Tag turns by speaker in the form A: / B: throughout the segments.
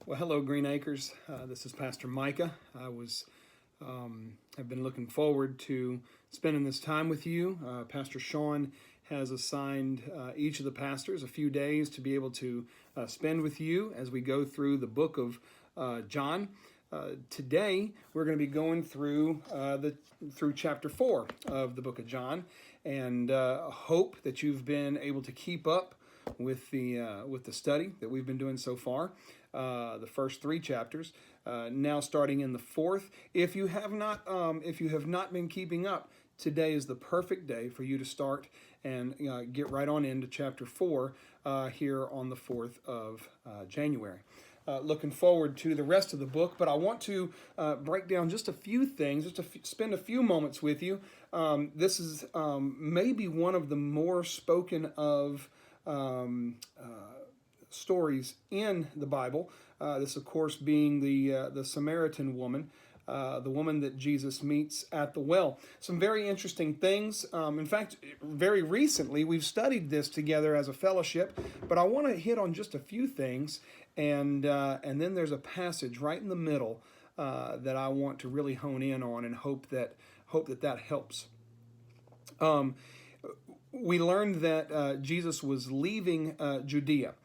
A: Well, hello, Green Acres. This is Pastor Micah. Have been looking forward to spending this time with you. Pastor Sean has assigned each of the pastors a few days to be able to spend with you as we go through the book of John. Today, we're going to be going through through chapter 4 of the book of John, and hope that you've been able to keep up with the study that we've been doing so far. The first 3 chapters. Now starting in the 4th. If you have not been keeping up, today is the perfect day for you to start and get right on into chapter 4 here on the 4th of January. Looking forward to the rest of the book, but I want to break down just a few things, just to spend a few moments with you. This is maybe one of the more spoken of stories in the Bible. This, of course, being the Samaritan woman, the woman that Jesus meets at the well. Some very interesting things. In fact, very recently we've studied this together as a fellowship, but I want to hit on just a few things, and then there's a passage right in the middle that I want to really hone in on and hope that helps. We learned that Jesus was leaving Judea.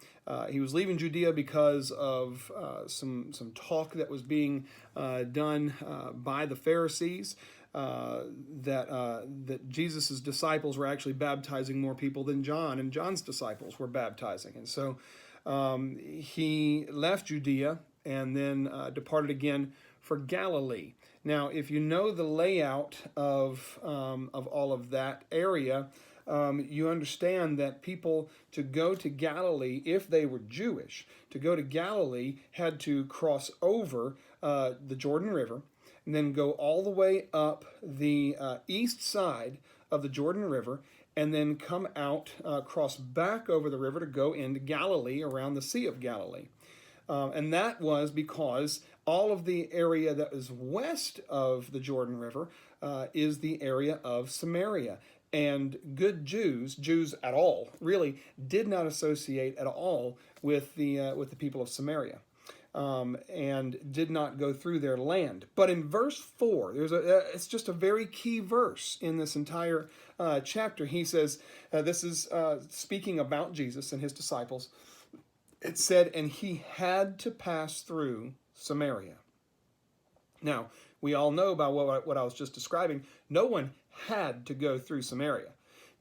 A: He was leaving Judea because of some talk that was being done by the Pharisees, that Jesus' disciples were actually baptizing more people than John, and John's disciples were baptizing. And so he left Judea and then departed again for Galilee. Now, if you know the layout of all of that area, you understand that people, to go to Galilee, if they were Jewish, to go to Galilee had to cross over the Jordan River and then go all the way up the east side of the Jordan River and then come out, cross back over the river to go into Galilee around the Sea of Galilee. And that was because all of the area that is west of the Jordan River is the area of Samaria. And good Jews at all, really did not associate at all with the people of Samaria, and did not go through their land. But in verse 4, it's just a very key verse in this entire chapter. He says, this is speaking about Jesus and his disciples. It said, and he had to pass through Samaria. Now, we all know about what I was just describing. No one had to go through Samaria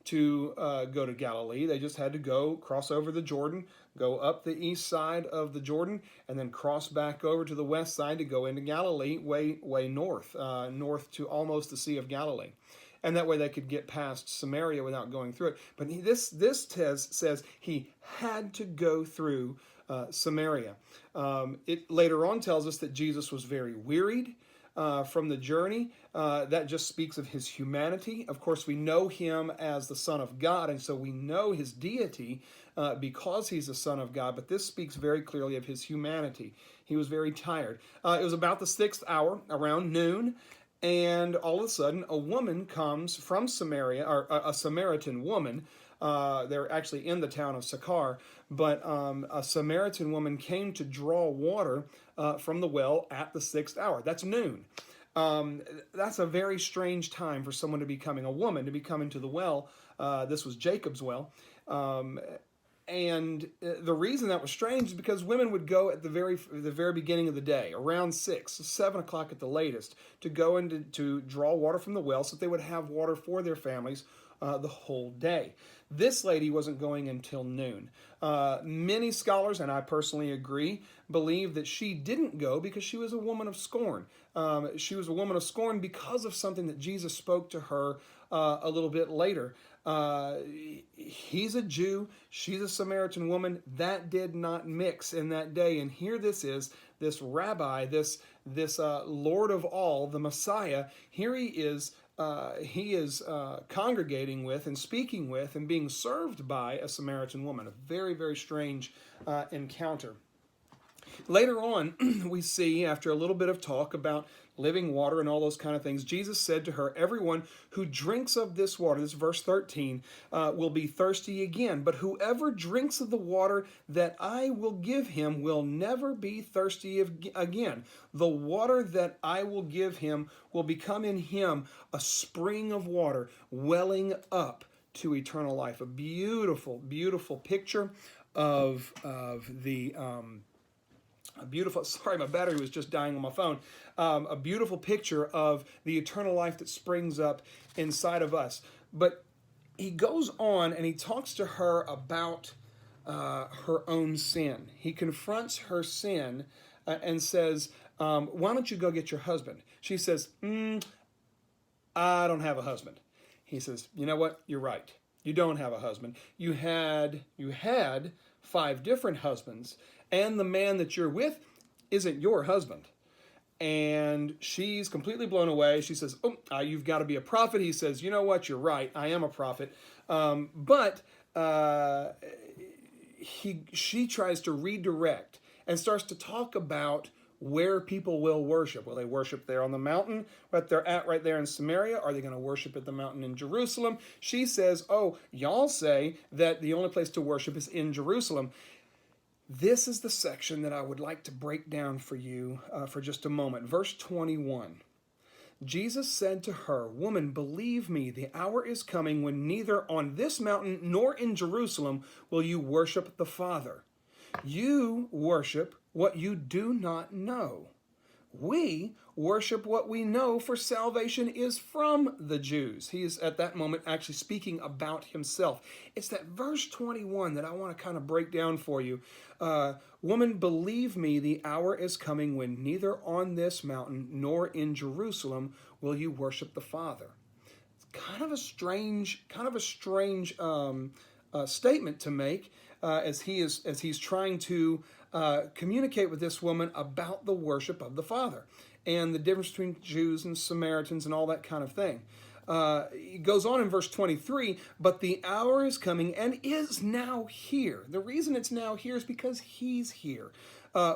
A: to go to Galilee. They just had to go cross over the Jordan, go up the east side of the Jordan, and then cross back over to the west side to go into Galilee, way north, north to almost the Sea of Galilee. And that way they could get past Samaria without going through it. But this says he had to go through Samaria. It later on tells us that Jesus was very wearied from the journey. That just speaks of his humanity. Of course, we know him as the Son of God, and so we know his deity because he's the Son of God, but this speaks very clearly of his humanity. He was very tired. It was about the 6th hour, around noon, and all of a sudden a woman comes from Samaria, or a Samaritan woman. They're actually in the town of Sychar, but a Samaritan woman came to draw water from the well at the 6th hour. That's noon. That's a very strange time for someone to be coming, a woman to be coming to the well. This was Jacob's well. And the reason that was strange is because women would go at the very beginning of the day, around 6, 7 o'clock at the latest, to go in to draw water from the well so that they would have water for their families the whole day. This lady wasn't going until noon. Many scholars, and I personally agree, believe that she didn't go because she was a woman of scorn. She was a woman of scorn because of something that Jesus spoke to her a little bit later. He's a Jew, she's a Samaritan woman. That did not mix in that day. And here this is, this rabbi, this Lord of all, the Messiah. Here he is congregating with and speaking with and being served by a Samaritan woman. A very, very strange encounter. Later on, we see, after a little bit of talk about living water and all those kind of things. Jesus said to her, everyone who drinks of this water, this is verse 13, will be thirsty again. But whoever drinks of the water that I will give him will never be thirsty again. The water that I will give him will become in him a spring of water welling up to eternal life. A beautiful, beautiful picture of the a beautiful, sorry, my battery was just dying on my phone. A beautiful picture of the eternal life that springs up inside of us. But he goes on and he talks to her about her own sin. He confronts her sin and says, why don't you go get your husband? She says, I don't have a husband. He says, you know what? You're right. You don't have a husband. You had 5 different husbands, and the man that you're with isn't your husband. And she's completely blown away. She says, you've got to be a prophet. He says, you know what? You're right. I am a prophet. But she tries to redirect and starts to talk about where people will worship. Will they worship there on the mountain that they're at right there in Samaria? Are they going to worship at the mountain in Jerusalem? She says, y'all say that the only place to worship is in Jerusalem. This is the section that I would like to break down for you for just a moment. Verse 21. Jesus said to her, woman, believe me, the hour is coming when neither on this mountain nor in Jerusalem will you worship the Father. You worship what you do not know. We worship what we know, for salvation is from the Jews. He is at that moment actually speaking about himself. It's that verse 21 that I want to kind of break down for you. Woman, believe me, the hour is coming when neither on this mountain nor in Jerusalem will you worship the Father. It's kind of a strange statement to make as he's trying to communicate with this woman about the worship of the Father and the difference between Jews and Samaritans and all that kind of thing. He goes on in verse 23, but the hour is coming and is now here. The reason it's now here is because he's here.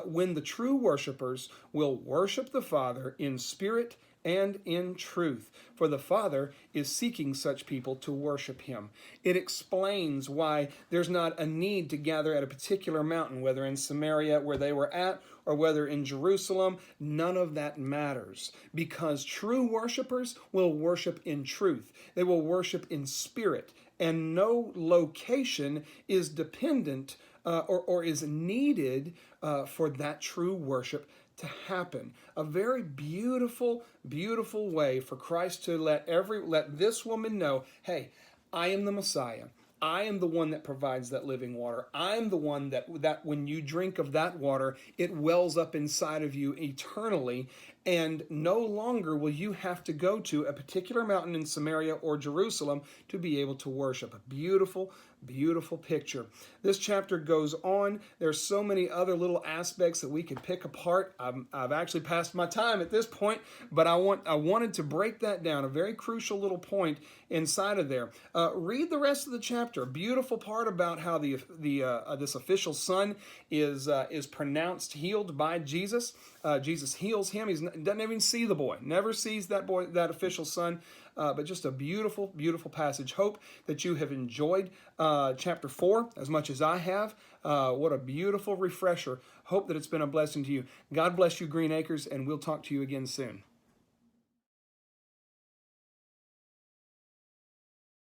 A: When the true worshipers will worship the Father in spirit and in truth, for the Father is seeking such people to worship him. It explains why there's not a need to gather at a particular mountain, whether in Samaria where they were at or whether in Jerusalem. None of that matters, because true worshipers will worship in truth. They will worship in spirit, and no location is dependent or is needed for that true worship to happen. A very beautiful, beautiful way for Christ to let this woman know, hey, I am the Messiah. I am the one that provides that living water. I'm the one that when you drink of that water, it wells up inside of you eternally, and no longer will you have to go to a particular mountain in Samaria or Jerusalem to be able to worship. A beautiful, beautiful picture. This chapter goes on. There's so many other little aspects that we could pick apart. I've actually passed my time at this point, but I wanted to break that down. A very crucial little point inside of there. Read the rest of the chapter. A beautiful part about how this official son is pronounced healed by Jesus. Jesus heals him. He doesn't even see the boy. Never sees that boy, that official son. But just a beautiful, beautiful passage. Hope that you have enjoyed chapter 4 as much as I have. What a beautiful refresher. Hope that it's been a blessing to you. God bless you, Green Acres, and we'll talk to you again soon.